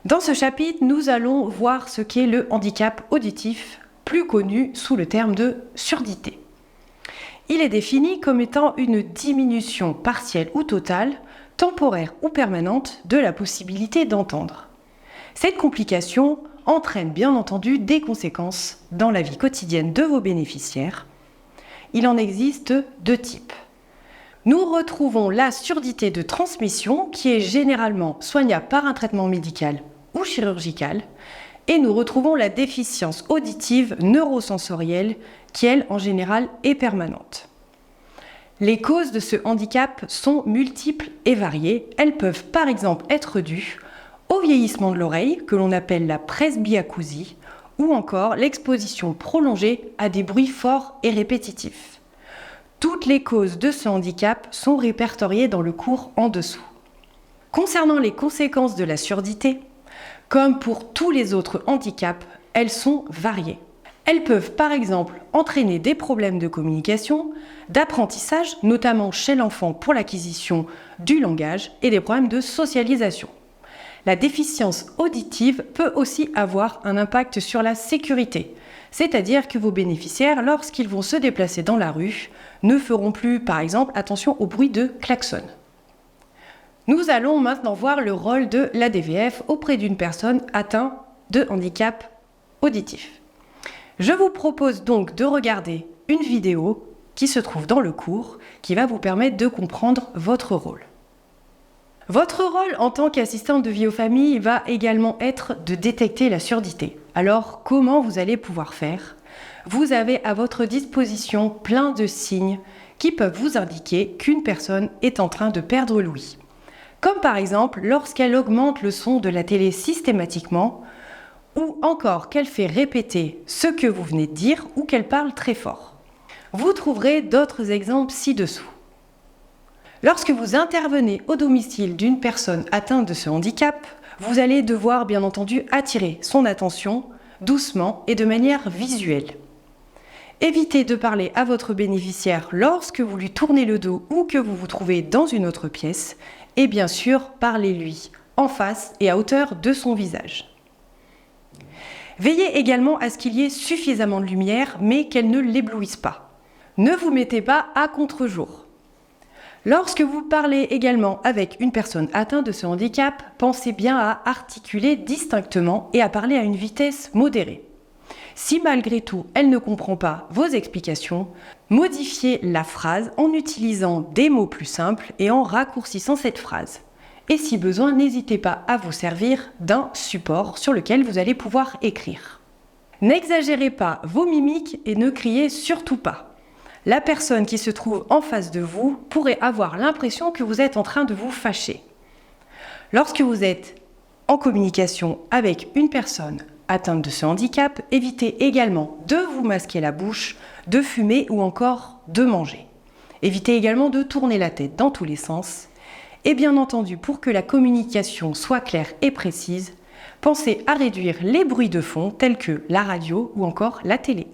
Dans ce chapitre, nous allons voir ce qu'est le handicap auditif, plus connu sous le terme de surdité. Il est défini comme étant une diminution partielle ou totale, temporaire ou permanente de la possibilité d'entendre. Cette complication entraîne bien entendu des conséquences dans la vie quotidienne de vos bénéficiaires. Il en existe deux types. Nous retrouvons la surdité de transmission qui est généralement soignable par un traitement médical ou chirurgical et nous retrouvons la déficience auditive neurosensorielle qui, elle, en général, est permanente. Les causes de ce handicap sont multiples et variées. Elles peuvent par exemple être dues au vieillissement de l'oreille, que l'on appelle la presbyacousie, ou encore l'exposition prolongée à des bruits forts et répétitifs. Toutes les causes de ce handicap sont répertoriées dans le cours en dessous. Concernant les conséquences de la surdité, comme pour tous les autres handicaps, elles sont variées. Elles peuvent par exemple entraîner des problèmes de communication, d'apprentissage, notamment chez l'enfant pour l'acquisition du langage et des problèmes de socialisation. La déficience auditive peut aussi avoir un impact sur la sécurité, c'est-à-dire que vos bénéficiaires, lorsqu'ils vont se déplacer dans la rue, ne feront plus, par exemple, attention au bruit de klaxon. Nous allons maintenant voir le rôle de l'ADVF auprès d'une personne atteinte de handicap auditif. Je vous propose donc de regarder une vidéo qui se trouve dans le cours, qui va vous permettre de comprendre votre rôle. Votre rôle en tant qu'assistante de vie aux familles va également être de détecter la surdité. Alors, comment vous allez pouvoir faire ? Vous avez à votre disposition plein de signes qui peuvent vous indiquer qu'une personne est en train de perdre l'ouïe. Comme par exemple lorsqu'elle augmente le son de la télé systématiquement, ou encore qu'elle fait répéter ce que vous venez de dire ou qu'elle parle très fort. Vous trouverez d'autres exemples ci-dessous. Lorsque vous intervenez au domicile d'une personne atteinte de ce handicap, vous allez devoir bien entendu attirer son attention doucement et de manière visuelle. Évitez de parler à votre bénéficiaire lorsque vous lui tournez le dos ou que vous vous trouvez dans une autre pièce et bien sûr, parlez-lui en face et à hauteur de son visage. Veillez également à ce qu'il y ait suffisamment de lumière mais qu'elle ne l'éblouisse pas. Ne vous mettez pas à contre-jour. Lorsque vous parlez également avec une personne atteinte de ce handicap, pensez bien à articuler distinctement et à parler à une vitesse modérée. Si malgré tout, elle ne comprend pas vos explications, modifiez la phrase en utilisant des mots plus simples et en raccourcissant cette phrase. Et si besoin, n'hésitez pas à vous servir d'un support sur lequel vous allez pouvoir écrire. N'exagérez pas vos mimiques et ne criez surtout pas. La personne qui se trouve en face de vous pourrait avoir l'impression que vous êtes en train de vous fâcher. Lorsque vous êtes en communication avec une personne atteinte de ce handicap, évitez également de vous masquer la bouche, de fumer ou encore de manger. Évitez également de tourner la tête dans tous les sens. Et bien entendu, pour que la communication soit claire et précise, pensez à réduire les bruits de fond tels que la radio ou encore la télé.